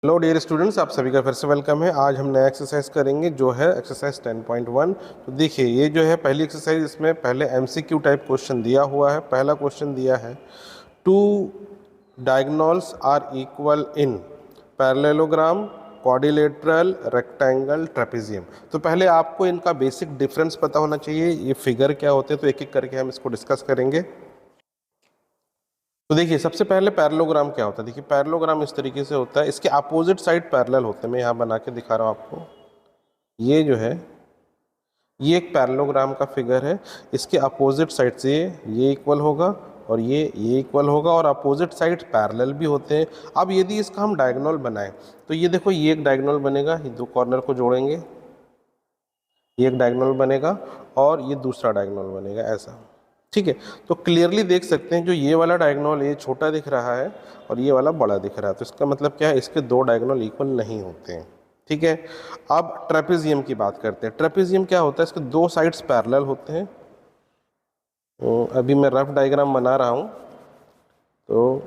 Hello dear students, आप सभी का फिर से वेलकम है। आज हम नया एक्सरसाइज करेंगे जो है एक्सरसाइज 10.1। तो देखिए ये जो है पहली एक्सरसाइज, इसमें पहले एमसीक्यू टाइप क्वेश्चन दिया हुआ है। पहला क्वेश्चन दिया है two diagonals are equal in parallelogram, quadrilateral, rectangle, trapezium. तो पहले आपको इनका बेसिक डिफरेंस पता होना चाहिए, ये फिगर क्या होते हैं। तो एक एक करके हम इसको डिस्कस करेंगे। तो देखिए सबसे पहले पैरेललोग्राम क्या होता है। देखिए पैरेललोग्राम इस तरीके से होता है, इसके अपोजिट साइड पैरेलल होते हैं। मैं यहाँ बना के दिखा रहा हूँ आपको। ये जो है ये एक पैरेललोग्राम का फिगर है। इसके अपोजिट साइड से ये इक्वल होगा और ये इक्वल होगा, और अपोजिट साइड पैरेलल भी होते हैं। अब यदि इसका हम डायगोनल बनाएं तो ये देखो, ये एक डायगोनल बनेगा, ये दो कॉर्नर को जोड़ेंगे, ये एक डायगोनल बनेगा और ये दूसरा डायगोनल बनेगा, ऐसा। ठीक है, तो क्लियरली देख सकते हैं जो ये वाला डायगोनल ये छोटा दिख रहा है और ये वाला बड़ा दिख रहा है। तो इसका मतलब क्या है, इसके दो डायगोनल इक्वल नहीं होते हैं। ठीक है, अब ट्रेपेजियम की बात करते हैं। ट्रेपेजियम क्या होता है, इसके दो साइड्स पैरेलल होते हैं। तो अभी मैं रफ डायग्राम बना रहा हूँ, तो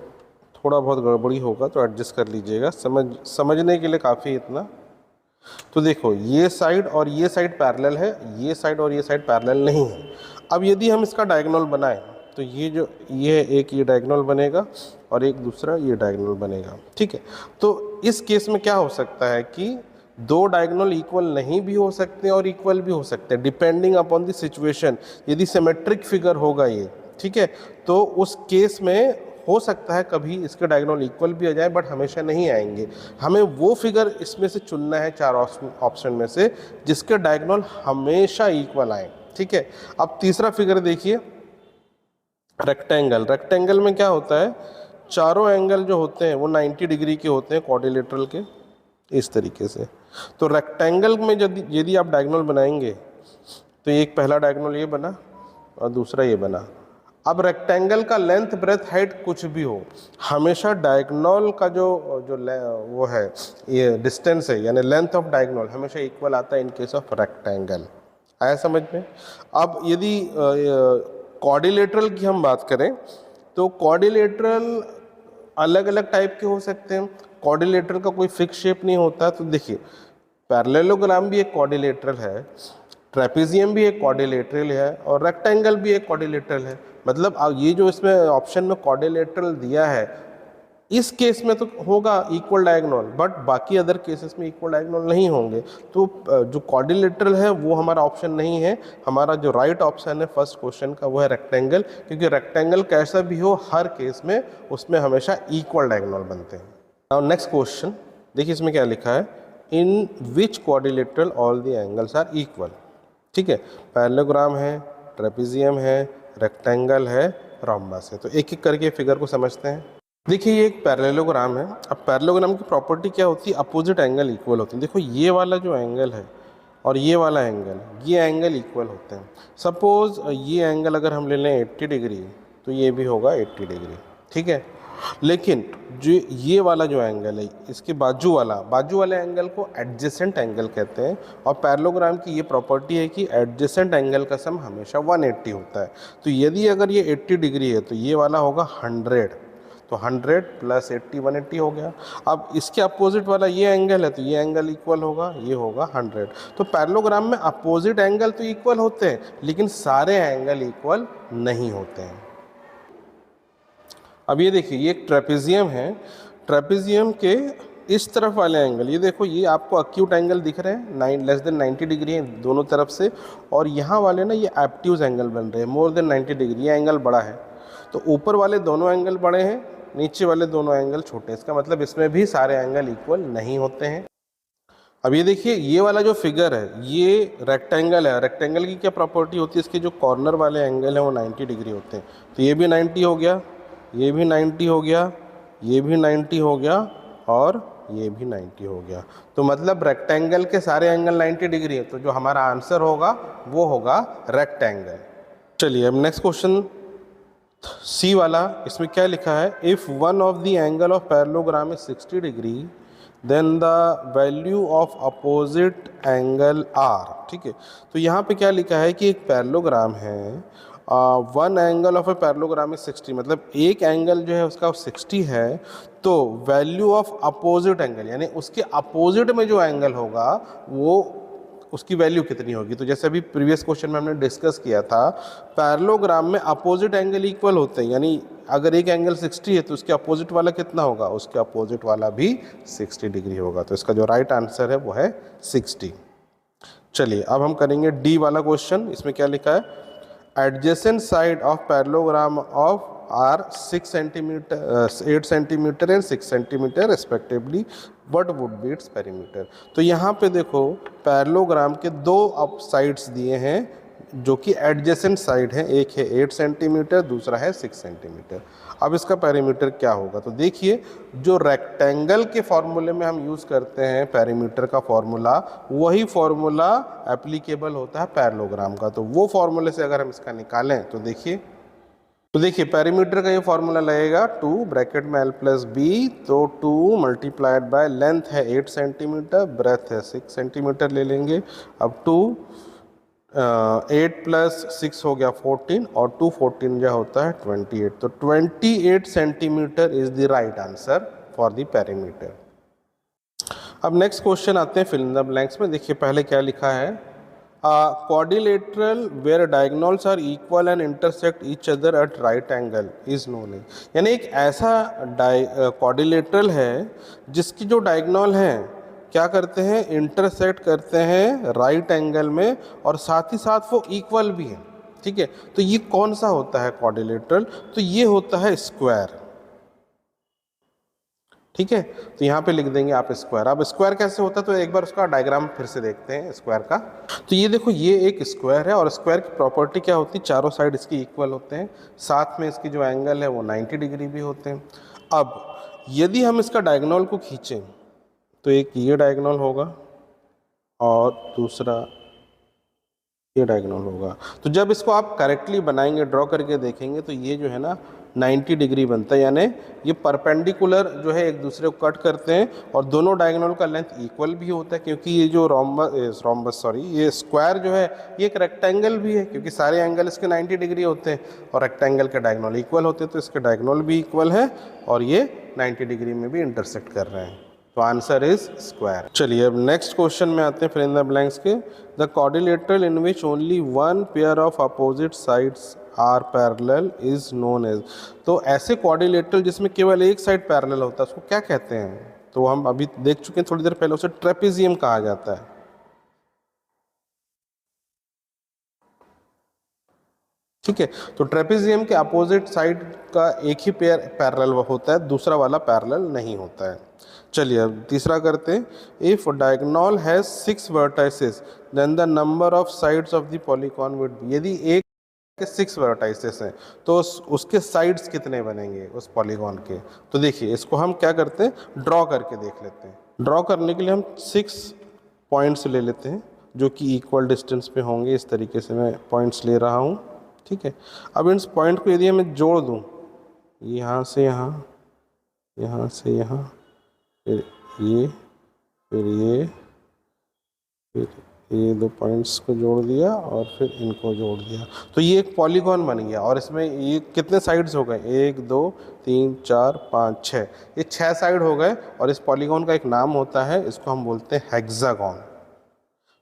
थोड़ा बहुत गड़बड़ी होगा तो एडजस्ट कर लीजिएगा, समझने के लिए काफ़ी इतना। तो देखो ये साइड और ये साइड पैरेलल है, ये साइड और ये साइड पैरेलल नहीं है। अब यदि हम इसका डायगोनल बनाएं तो ये जो ये एक ये डायगोनल बनेगा और एक दूसरा ये डायगोनल बनेगा। ठीक है, तो इस केस में क्या हो सकता है कि दो डायगोनल इक्वल नहीं भी हो सकते और इक्वल भी हो सकते हैं, डिपेंडिंग अपॉन द सिचुएशन। यदि सिमेट्रिक फिगर होगा ये, ठीक है, तो उस केस में हो सकता है कभी इसके डायगोनल इक्वल भी आ जाए, बट हमेशा नहीं आएंगे। हमें वो फिगर इसमें से चुनना है चार ऑप्शन में से जिसके डायगोनल हमेशा इक्वल आए। ठीक है, अब तीसरा फिगर देखिए, रेक्टेंगल। रेक्टेंगल में क्या होता है, चारों एंगल जो होते हैं वो 90 डिग्री के होते हैं, क्वाड्रिलेटरल के, इस तरीके से। तो रेक्टेंगल में यदि आप डायगोनल बनाएंगे तो एक पहला डायगोनल ये बना और दूसरा ये बना। अब रेक्टेंगल का लेंथ, ब्रेथ, हाइट कुछ भी हो, हमेशा डायगोनल का जो वो है, ये डिस्टेंस है, यानी लेंथ ऑफ डायगोनल हमेशा इक्वल आता है इन केस ऑफ रेक्टेंगल। आया समझ में। अब यदि क्वाड्रिलेटरल की हम बात करें तो क्वाड्रिलेटरल अलग अलग टाइप के हो सकते हैं। क्वाड्रिलेटरल का कोई फिक्स शेप नहीं होता। तो देखिए पैरेललोग्राम भी एक क्वाड्रिलेटरल है, ट्रेपेजियम भी एक क्वाड्रिलेटरल है और रेक्टेंगल भी एक क्वाड्रिलेटरल है। मतलब ये जो इसमें ऑप्शन में क्वाड्रिलेटरल दिया है, इस केस में तो होगा इक्वल डायगोनल, बट बाकी अदर केसेस में इक्वल डायगोनल नहीं होंगे। तो जो क्वाड्रिलेटरल है वो हमारा ऑप्शन नहीं है। हमारा जो राइट ऑप्शन है फर्स्ट क्वेश्चन का वो है रेक्टेंगल, क्योंकि रेक्टेंगल कैसा भी हो हर केस में उसमें हमेशा इक्वल डायगोनल बनते हैं। नाउ नेक्स्ट क्वेश्चन देखिए, इसमें क्या लिखा है, in which quadrilateral all the angles are equal. ठीक है, पैरेललोग्राम है, ट्रेपेजियम है, रेक्टेंगल है, रोम्बस है। तो एक एक करके फिगर को समझते हैं। देखिए ये एक पैरेललोग्राम है। अब पैरेललोग्राम की प्रॉपर्टी क्या होती है, अपोजिट एंगल इक्वल होते हैं। देखो ये वाला जो एंगल है और ये वाला एंगल, ये एंगल इक्वल होते हैं। सपोज ये एंगल अगर हम ले लें 80 डिग्री तो ये भी होगा 80 डिग्री। ठीक है, लेकिन जो ये वाला जो एंगल है, इसके बाजू वाले एंगल को एडजेसेंट एंगल कहते हैं। और पैरेललोग्राम की ये प्रॉपर्टी है कि एडजेसेंट एंगल का सम हमेशा 180 होता है। तो यदि अगर ये 80 डिग्री है तो ये वाला होगा 100, तो 100 प्लस 80 180 हो गया। अब इसके अपोजिट वाला ये एंगल है तो ये एंगल इक्वल होगा, ये होगा 100। तो पैरेललोग्राम में अपोजिट एंगल तो इक्वल होते हैं लेकिन सारे एंगल इक्वल नहीं होते हैं। अब ये देखिए ये एक ट्रेपेजियम है। ट्रेपेजियम के इस तरफ वाले एंगल, ये देखो ये आपको अक्यूट एंगल दिख रहे हैं, लेस देन 90 डिग्री है दोनों तरफ से, और यहाँ वाले ना ये एब्ट्यूज एंगल बन रहे हैं मोर देन 90 डिग्री। ये एंगल बड़ा है, तो ऊपर वाले दोनों एंगल बड़े हैं, नीचे वाले दोनों एंगल छोटे हैं। इसका मतलब इसमें भी सारे एंगल इक्वल नहीं होते हैं। अब ये देखिए ये वाला जो फिगर है ये रेक्टेंगल है। रेक्टेंगल की क्या प्रॉपर्टी होती है, इसके जो कॉर्नर वाले एंगल हैं वो 90 डिग्री होते हैं। तो ये भी 90 हो गया, ये भी 90 हो गया, ये भी 90 हो गया और ये भी 90 हो गया। तो मतलब रेक्टेंगल के सारे एंगल 90 डिग्री है। तो जो हमारा आंसर होगा वो होगा रेक्टेंगल। चलिए अब नेक्स्ट क्वेश्चन सी वाला, इसमें क्या लिखा है, if one of the angle of parallelogram is 60 degree then the value of opposite angle are. ठीक है, तो यहाँ पे क्या लिखा है कि एक पैरेललोग्राम है one angle of a parallelogram is 60, मतलब एक एंगल जो है उसका 60 है, तो वैल्यू ऑफ अपोजिट एंगल यानी उसके अपोजिट में जो एंगल होगा वो उसकी वैल्यू कितनी होगी। तो जैसे अभी प्रीवियस क्वेश्चन में हमने डिस्कस किया था, पैरेललोग्राम में अपोजिट एंगल इक्वल होते हैं, यानी अगर एक एंगल 60 है तो उसके अपोजिट वाला कितना होगा, उसके अपोजिट वाला भी 60 डिग्री होगा। तो इसका जो राइट आंसर है वो है 60। चलिए अब हम करेंगे डी वाला क्वेश्चन। इसमें क्या लिखा है, adjacent side of parallelogram of are 6 centimetre 8 centimetre and 6 centimetre respectively, what would be its perimeter. तो यहाँ पे देखो पैरेललोग्राम के दो अप साइड्स दिए हैं जो कि एडजेसेंट साइड है, एक है 8 सेंटीमीटर, दूसरा है 6 सेंटीमीटर। अब इसका पेरीमीटर क्या होगा, तो देखिए जो रेक्टेंगल के फॉर्मूले में हम यूज़ करते हैं पेरीमीटर का फॉर्मूला, वही फॉर्मूला एप्लीकेबल होता है पैरेललोग्राम का। तो वो फॉर्मूले से अगर हम इसका निकालें तो देखिए पेरीमीटर का ये फॉर्मूला लगेगा 2 ब्रैकेट में l प्लस बी, तो 2 मल्टीप्लाइड बाय लेंथ है 8 सेंटीमीटर, ब्रेथ है 6 सेंटीमीटर ले लेंगे। अब 8 प्लस 6 हो गया 14 और 2 14 जो होता है 28, तो 28 centimetre is the right answer for the perimeter. अब नेक्स्ट क्वेश्चन आते हैं फिल इन द ब्लैंक्स में। देखिए पहले क्या लिखा है, quadrilateral where diagonals are equal and intersect each other at right angle is known as, यानी एक ऐसा quadrilateral है जिसकी जो डायगोनल है क्या करते हैं, इंटरसेक्ट करते हैं राइट एंगल में और साथ ही साथ वो इक्वल भी है। ठीक है, तो ये कौन सा होता है क्वाड्रिलेटरल, तो ये होता है स्क्वायर। ठीक है, तो यहाँ पे लिख देंगे आप स्क्वायर। अब स्क्वायर कैसे होता है तो एक बार उसका डायग्राम फिर से देखते हैं स्क्वायर का। तो ये देखो ये एक स्क्वायर है और स्क्वायर की प्रॉपर्टी क्या होती है, चारों साइड इसकी इक्वल होते हैं, साथ में इसकी जो एंगल है वो 90 डिग्री भी होते हैं। अब यदि हम इसका डायगोनल को खींचें तो एक ये डायगोनल होगा और दूसरा ये डायगोनल होगा। तो जब इसको आप करेक्टली बनाएंगे, ड्रॉ करके देखेंगे तो ये जो है ना 90 डिग्री बनता है, यानी ये परपेंडिकुलर जो है एक दूसरे को कट करते हैं और दोनों डायगोनल का लेंथ इक्वल भी होता है, क्योंकि ये जो ये स्क्वायर जो है ये एक रेक्टेंगल भी है, क्योंकि सारे एंगल इसके 90 डिग्री होते हैं और रेक्टेंगल के डायगोनल इक्वल होते हैं, तो इसके डायगोनल भी इक्वल है और ये 90 डिग्री में भी इंटरसेक्ट कर रहे हैं। तो आंसर इज स्क्वायर। चलिए अब नेक्स्ट क्वेश्चन में आते हैं फिल इन द ब्लैंक्स के। The quadrilateral in which only one pair of opposite sides are parallel is known as. तो ऐसे क्वाड्रिलेटरल जिसमें केवल एक साइड पैरेलल होता है उसको क्या कहते हैं, तो हम अभी देख चुके हैं थोड़ी देर पहले, उसे ट्रेपेजियम कहा जाता है। ठीक है, तो ट्रेपेजियम के अपोजिट साइड का एक ही पेयर पैरेलल होता है, दूसरा वाला पैरेलल नहीं होता है। चलिए अब तीसरा करते हैं। If diagonal has 6 vertices then the number of sides of the polygon would be. यदि एक के 6 वर्टाइसेस हैं तो उसके साइड्स कितने बनेंगे उस पॉलीगॉन के। तो देखिए इसको हम क्या करते हैं, ड्रॉ करके देख लेते हैं। ड्रॉ करने के लिए हम 6 पॉइंट्स ले लेते हैं जो कि इक्वल डिस्टेंस पे होंगे। इस तरीके से मैं पॉइंट्स ले रहा हूँ। ठीक है, अब इन पॉइंट को यदि मैं जोड़ दूँ, यहाँ से यहाँ, यहाँ से यहाँ, फिर ये, फिर ये, फिर ये दो पॉइंट्स को जोड़ दिया और फिर इनको जोड़ दिया, तो ये एक पॉलीगॉन बन गया। और इसमें ये कितने साइड्स हो गए, 1 2 3 4 5 6, ये 6 साइड हो गए। और इस पॉलीगॉन का एक नाम होता है, इसको हम बोलते हैं हेक्सागॉन।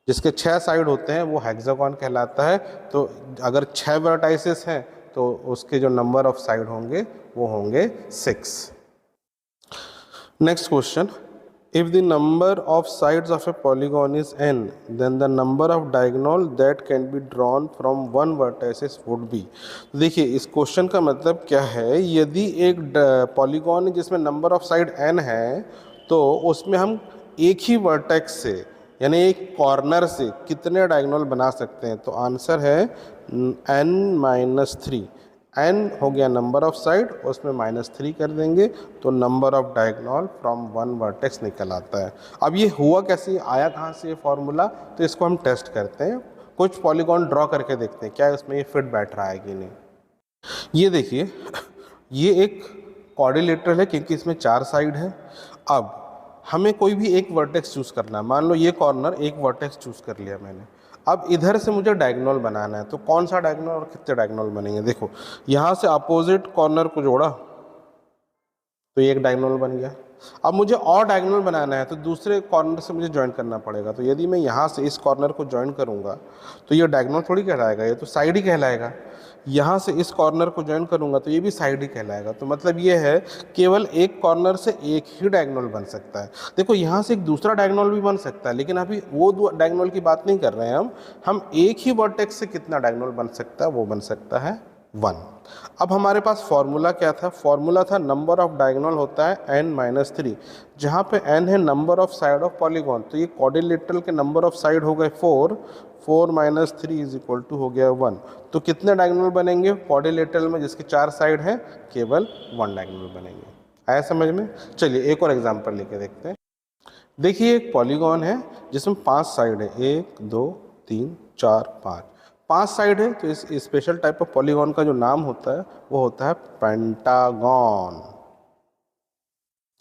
जिसके 6 साइड होते हैं वो हेक्सागॉन कहलाता है। तो अगर 6 वर्टाइसेस हैं तो उसके जो नंबर ऑफ साइड होंगे वो होंगे 6। Next question, if the number of sides of a polygon is n then the number of diagonal that can be drawn from one vertices would be. देखिए इस क्वेश्चन का मतलब क्या है, यदि एक पॉलीगॉन है जिसमें नंबर ऑफ साइड n है तो उसमें हम एक ही वर्टेक्स से यानी एक कॉर्नर से कितने डायगोनल बना सकते हैं। तो आंसर है n-3। n हो गया नंबर ऑफ साइड, उसमें -3 कर देंगे तो number of diagonal from one vertex निकल आता है। अब ये हुआ कैसे, आया कहाँ से ये फॉर्मूला, तो इसको हम टेस्ट करते हैं। कुछ पॉलीगॉन ड्रॉ करके देखते हैं क्या इसमें ये फिट बैठ रहा है कि नहीं। ये देखिए ये एक क्वाड्रिलेटरल है क्योंकि इसमें 4 साइड है। अब हमें कोई भी एक वर्टेक्स चूज़ करना है। मान लो ये कॉर्नर एक वर्टेक्स चूज़ कर लिया मैंने। अब इधर से मुझे डायगोनल बनाना है, तो कौन सा डायगोनल और कितने डायगोनल बनेंगे। देखो यहाँ से अपोजिट कॉर्नर को जोड़ा तो ये एक डायगोनल बन गया। अब मुझे और डायगोनल बनाना है तो दूसरे कॉर्नर से मुझे ज्वाइन करना पड़ेगा। तो यदि मैं यहाँ से इस कॉर्नर को ज्वाइन करूँगा तो ये डायगोनल थोड़ी कहलाएगा, ये तो साइड ही कहलाएगा। यहाँ से इस कॉर्नर को ज्वाइन करूँगा तो ये भी साइड ही कहलाएगा। तो मतलब ये है केवल एक कॉर्नर से एक ही डायगोनल बन सकता है। देखो यहाँ से एक दूसरा डायगोनल भी बन सकता है, लेकिन अभी वो दो डायगोनल की बात नहीं कर रहे हैं हम एक ही वर्टेक्स से कितना डायगोनल बन सकता है, वो बन सकता है 1। अब हमारे पास फॉर्मूला क्या था, फॉर्मूला था नंबर ऑफ डायगोनल होता है n-3, जहाँ पे n है number of side of polygon. तो ये क्वाड्रिलेटरल के नंबर ऑफ साइड हो गए 4, 4 - 3 इज इक्वल टू हो गया 1। तो कितने डायगोनल बनेंगे क्वाड्रिलेटरल में जिसकी 4 साइड है, केवल 1 डायगोनल बनेंगे। आया समझ में। चलिए एक और एग्जाम्पल लेके देखते हैं। देखिए एक पॉलीगॉन है जिसमें 5 साइड है, 1 2 3 4 5 साइड है। तो इस स्पेशल टाइप ऑफ पॉलीगॉन का जो नाम होता है वो होता है पेंटागॉन।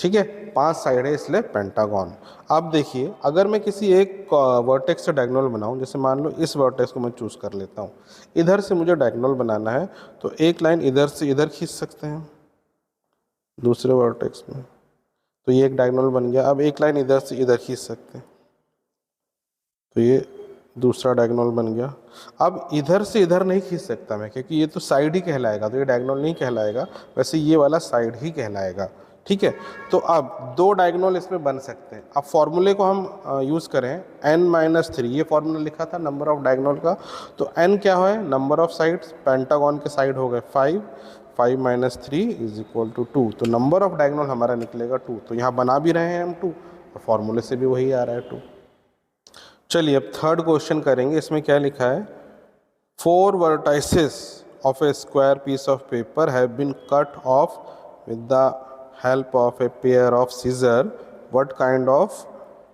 ठीक है, 5 साइड है इसलिए पेंटागॉन। अब देखिए अगर मैं किसी एक वर्टेक्स से डायगोनल बनाऊं, जैसे मान लो इस वर्टेक्स को मैं चूज कर लेता हूं, इधर से मुझे डायगोनल बनाना है तो एक लाइन इधर से इधर खींच सकते हैं दूसरे वर्टेक्स में, तो ये एक डायगोनल बन गया। अब एक लाइन इधर से इधर खींच सकते हैं तो ये दूसरा डायगोनल बन गया। अब इधर से इधर नहीं खींच सकता मैं, क्योंकि ये तो साइड ही कहलाएगा, तो ये डायगोनल नहीं कहलाएगा, वैसे ये वाला साइड ही कहलाएगा। ठीक है, तो अब 2 डायगोनल इसमें बन सकते हैं। अब फॉर्मूले को हम यूज़ करें n-3, ये फॉर्मूला लिखा था नंबर ऑफ डायगोनल का। तो n क्या है, नंबर ऑफ साइड्स, पेंटागॉन के साइड हो गए 5, 5 - 3 इज इक्वल टू 2। तो नंबर ऑफ डायगोनल हमारा निकलेगा 2। तो यहाँ बना भी रहे हैं हम 2 और फॉर्मूले से भी वही आ रहा है 2। चलिए अब थर्ड क्वेश्चन करेंगे। इसमें क्या लिखा है, 4 vertices of a square piece of paper have been cut off with the help of a pair of scissors. What kind of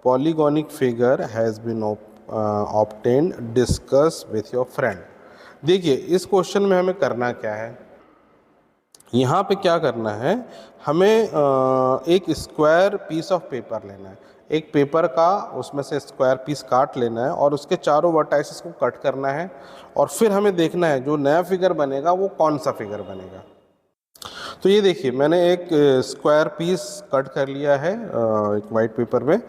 polygonic figure has been obtained? Discuss with your friend. देखिए इस question में हमें करना क्या है, यहाँ पे क्या करना है, हमें एक स्क्वायर पीस ऑफ पेपर लेना है, एक पेपर का उसमें से स्क्वायर पीस काट लेना है और उसके चारों वर्टाइसेस को कट करना है और फिर हमें देखना है जो नया फिगर बनेगा वो कौन सा फिगर बनेगा। तो ये देखिए मैंने एक स्क्वायर पीस कट कर लिया है एक वाइट पेपर में।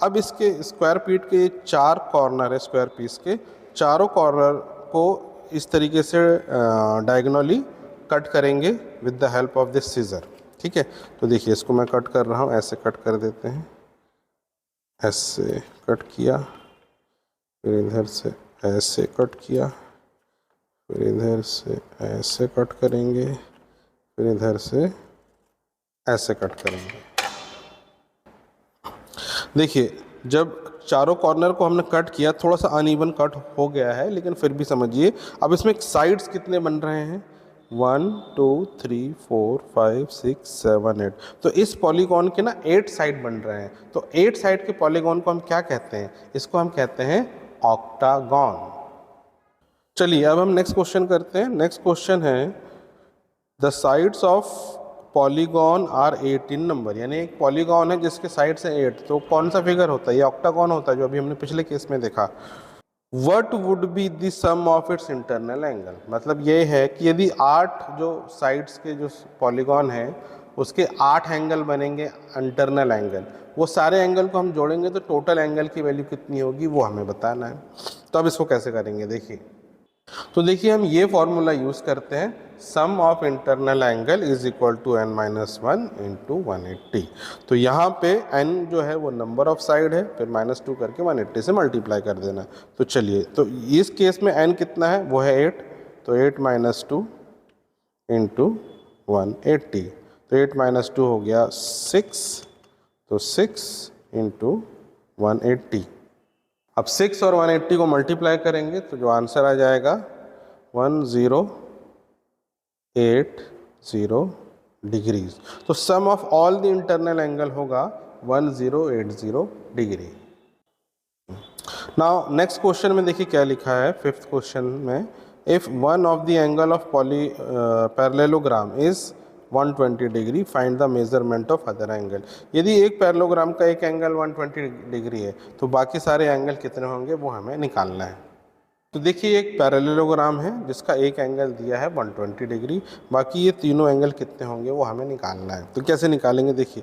अब इसके स्क्वायर पीस के 4 कॉर्नर है, स्क्वायर पीस के चारों कॉर्नर को इस तरीके से डायगोनली कट करेंगे with the help of this scissor. ठीक है, तो देखिए इसको मैं कट कर रहा हूँ, ऐसे कट कर देते हैं, ऐसे कट किया, फिर इधर से ऐसे कट किया, फिर इधर से ऐसे कट करेंगे, फिर इधर से ऐसे कट करेंगे। देखिए जब चारों कॉर्नर को हमने कट किया, थोड़ा सा अनइवन कट हो गया है लेकिन फिर भी समझिए। अब इसमें साइड्स कितने बन रहे हैं, 1 2 3 4 5 6 7 8। तो इस पॉलीगॉन के ना 8 साइड बन रहे हैं। तो 8 साइड के पॉलीगॉन को हम क्या कहते हैं, इसको हम कहते हैं ऑक्टागॉन। चलिए अब हम नेक्स्ट क्वेश्चन करते हैं। नेक्स्ट क्वेश्चन है the sides of polygon are 18 number, यानी एक पॉलीगॉन है जिसके साइड से 8, तो कौन सा फिगर होता है, ये ऑक्टागॉन होता है जो अभी हमने पिछले केस में देखा। What would be the sum of its internal angle, मतलब ये है कि यदि 8 जो साइड्स के जो पॉलीगॉन है उसके 8 एंगल बनेंगे इंटरनल एंगल, वो सारे एंगल को हम जोड़ेंगे तो टोटल एंगल की वैल्यू कितनी होगी वो हमें बताना है। तो अब इसको कैसे करेंगे देखिए, तो देखिए हम ये फॉर्मूला यूज़ करते हैं, sum of internal angle is equal to n-1 into 180। तो यहाँ पे n जो है वो नंबर ऑफ साइड है, फिर -2 करके 180 से मल्टीप्लाई कर देना। तो चलिए, तो इस केस में n कितना है, वो है 8, तो 8 - 2 इंटू 180, तो 8 - 2 हो गया 6, तो 6 इंटू 180। अब 6 और 180 को मल्टीप्लाई करेंगे तो जो आंसर आ जाएगा 1080 डिग्रीज। तो sum of all the internal angle होगा 1080 डिग्री। नाउ नेक्स्ट क्वेश्चन में देखिए क्या लिखा है, 5th क्वेश्चन में, if one of the angle of parallelogram is 120 degree find the measurement of other angle. यदि एक पैरेललोग्राम का एक एंगल 120 डिग्री है तो बाकी सारे एंगल कितने होंगे वो हमें निकालना है। तो देखिए एक पैरेललोग्राम है जिसका एक एंगल दिया है 120 डिग्री, बाकी ये तीनों एंगल कितने होंगे वो हमें निकालना है। तो कैसे निकालेंगे, देखिए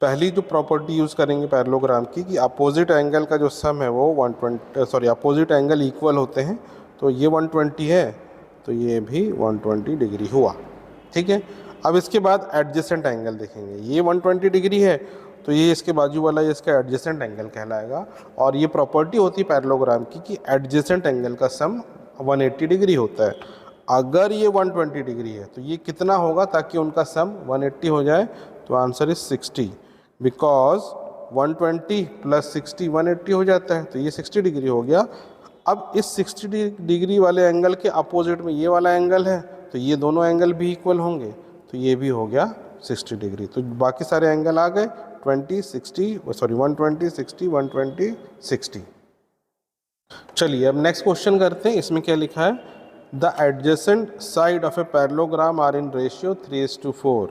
पहली जो प्रॉपर्टी यूज़ करेंगे पैरेललोग्राम की कि अपोजिट एंगल का जो सम है वो 120 अपोजिट एंगल इक्वल होते हैं। तो ये 120 है तो ये भी 120 डिग्री हुआ, ठीक है। अब इसके बाद एडजेसेंट एंगल देखेंगे, ये 120 डिग्री है तो ये इसके बाजू वाला ये इसका एडजेसेंट एंगल कहलाएगा। और ये प्रॉपर्टी होती है पैरेललोग्राम की कि एडजेसेंट एंगल का सम 180 डिग्री होता है। अगर ये 120 डिग्री है तो ये कितना होगा ताकि उनका सम 180 हो जाए, तो आंसर इज 60, बिकॉज 120 प्लस 60 180 हो जाता है, तो ये 60 डिग्री हो गया। अब इस 60 डिग्री वाले एंगल के अपोजिट में ये वाला एंगल है तो ये दोनों एंगल भी इक्वल होंगे, तो ये भी हो गया 60 डिग्री। तो बाकी सारे एंगल आ गए 120 60 120 60। चलिए अब नेक्स्ट क्वेश्चन करते हैं। इसमें क्या लिखा है, the adjacent side of a parallelogram are in ratio 3:4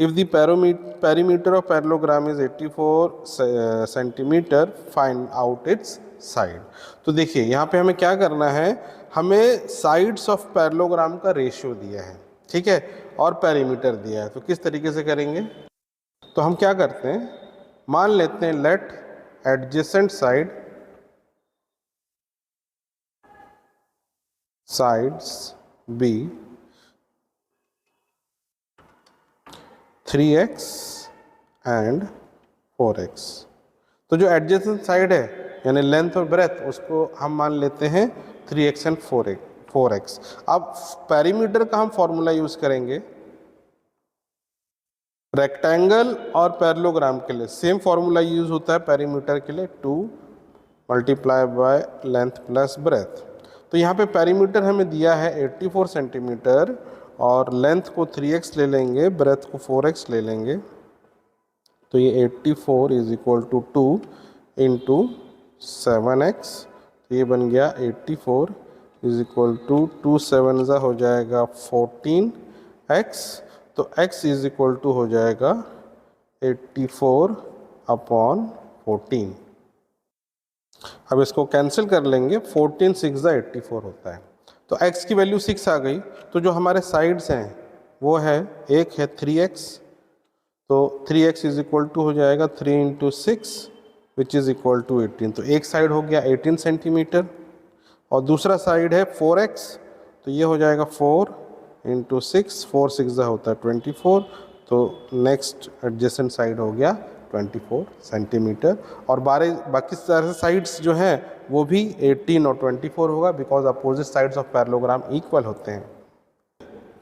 if the perimeter of parallelogram is 84 centimetre, find out its side. तो देखिए यहाँ पे हमें क्या करना है, हमें साइड्स ऑफ पैरेललोग्राम का रेशियो दिया है, ठीक है, और पेरीमीटर दिया है। तो किस तरीके से करेंगे, तो हम क्या करते हैं, मान लेते हैं let adjacent sides be 3x and 4x। तो जो एडजेसेंट साइड है यानी लेंथ और ब्रेथ उसको हम मान लेते हैं 3x एंड 4x। अब पेरीमीटर का हम फॉर्मूला यूज करेंगे रेक्टेंगल और पैरेललोग्राम के लिए, सेम फॉर्मूला यूज होता है पेरीमीटर के लिए, 2 multiply by length plus breadth. तो यहाँ पे पेरीमीटर हमें दिया है 84 सेंटीमीटर और लेंथ को 3x ले लेंगे, ब्रेथ को 4x ले लेंगे। तो ये 84 is equal to 2 into 7x, तो ये बन गया 84 इज इक्वल टू 2 7 हो जाएगा 14x, तो x इज इक्वल टू हो जाएगा 84 अपॉन 14। अब इसको कैंसिल कर लेंगे, 14 6 84 होता है, तो x की वैल्यू 6 आ गई। तो जो हमारे साइड्स हैं वो है, एक है 3x, तो 3x इज इक्वल टू हो जाएगा 3 into 6 which is equal to 18। तो एक साइड हो गया 18 सेंटीमीटर और दूसरा साइड है 4x, तो ये हो जाएगा 4 इंटू 6, 4 6 होता है 24। तो नेक्स्ट एडजेसेंट साइड हो गया 24 सेंटीमीटर और बाकी सारे साइड्स जो हैं वो भी 18 और 24 होगा, because opposite sides of parallelogram equal होते हैं।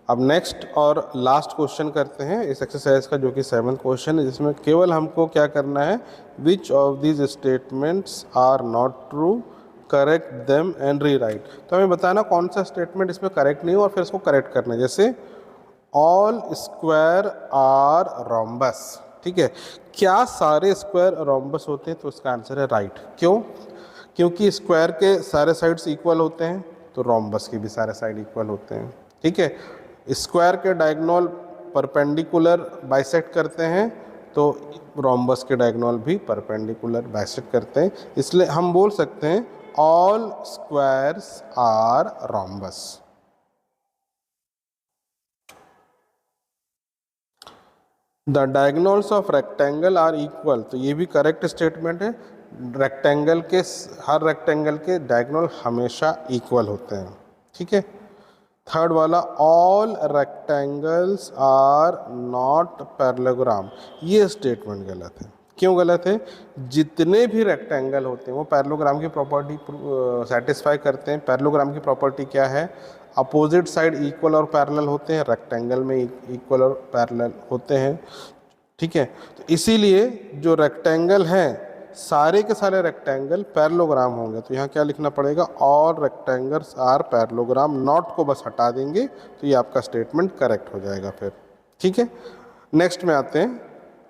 अब नेक्स्ट और लास्ट क्वेश्चन करते हैं इस एक्सरसाइज का, जो कि 7th क्वेश्चन है, जिसमें केवल हमको क्या करना है, which of these statements are not true, correct them and rewrite. तो हमें बताना कौन सा स्टेटमेंट इसमें करेक्ट नहीं हो और फिर इसको करेक्ट करना है। जैसे ऑल स्क्वायर आर रोम्बस, ठीक है, क्या सारे स्क्वायर रोम्बस होते हैं, तो इसका आंसर है राइट। क्यों, क्योंकि स्क्वायर के सारे साइड्स इक्वल होते हैं तो रोम्बस के भी सारे साइड इक्वल होते हैं, ठीक है। स्क्वायर के डायगोनल परपेंडिकुलर बाइसेक्ट करते हैं तो रोम्बस के डायगोनल भी परपेंडिकुलर बाइसेक्ट करते हैं, इसलिए हम बोल सकते हैं all squares are rhombus. The diagonals of rectangle are equal, तो ये भी करेक्ट स्टेटमेंट है। रेक्टेंगल के हर रेक्टेंगल के डायगोनल हमेशा इक्वल होते हैं, ठीक है। थर्ड वाला all rectangles are not parallelogram, ये स्टेटमेंट गलत है। क्यों गलत है, जितने भी रेक्टेंगल होते हैं वो पैरेललोग्राम की प्रॉपर्टी सेटिस्फाई करते हैं। पैरेललोग्राम की प्रॉपर्टी क्या है, अपोजिट साइड इक्वल और पैरेलल होते हैं, रेक्टेंगल में इक्वल और पैरेलल होते हैं, ठीक है। तो इसीलिए जो रेक्टेंगल हैं सारे के सारे रेक्टेंगल पैरेललोग्राम होंगे। तो यहाँ क्या लिखना पड़ेगा, all rectangles are parallelogram, not को बस हटा देंगे तो ये आपका स्टेटमेंट करेक्ट हो जाएगा फिर, ठीक है। नेक्स्ट में आते हैं,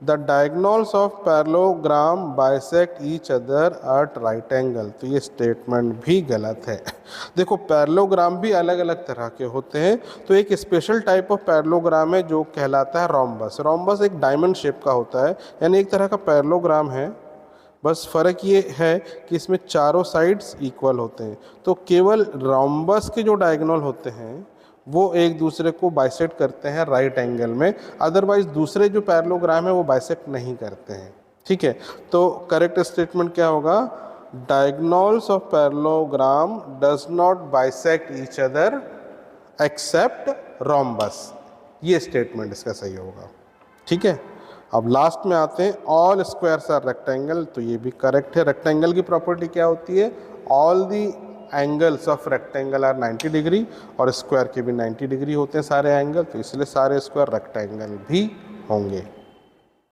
the diagonals of parallelogram bisect each other at right angle, तो ये स्टेटमेंट भी गलत है। देखो पैरेललोग्राम भी अलग अलग तरह के होते हैं, तो एक स्पेशल टाइप ऑफ पैरेललोग्राम है जो कहलाता है रोम्बस। रोम्बस एक डायमंड शेप का होता है, यानी एक तरह का पैरेललोग्राम है बस फ़र्क ये है कि इसमें चारों साइड्स इक्वल होते हैं। तो केवल रोम्बस के जो डायगोनल होते हैं वो एक दूसरे को बाइसेक्ट करते हैं राइट एंगल में, अदरवाइज दूसरे जो पैरेललोग्राम है वो बाइसेक्ट नहीं करते हैं। ठीक है, तो करेक्ट स्टेटमेंट क्या होगा? Diagonals of parallelogram does not bisect each other except rhombus. ये स्टेटमेंट इसका सही होगा। ठीक है, अब लास्ट में आते हैं ऑल स्क्वायर्स आर रेक्टेंगल। तो ये भी करेक्ट है। रेक्टेंगल की प्रॉपर्टी क्या होती है? All the angles of rectangle are 90 degree, और स्क्वायर के भी 90 डिग्री होते हैं सारे एंगल, तो इसलिए सारे स्क्वायर रेक्टेंगल भी होंगे।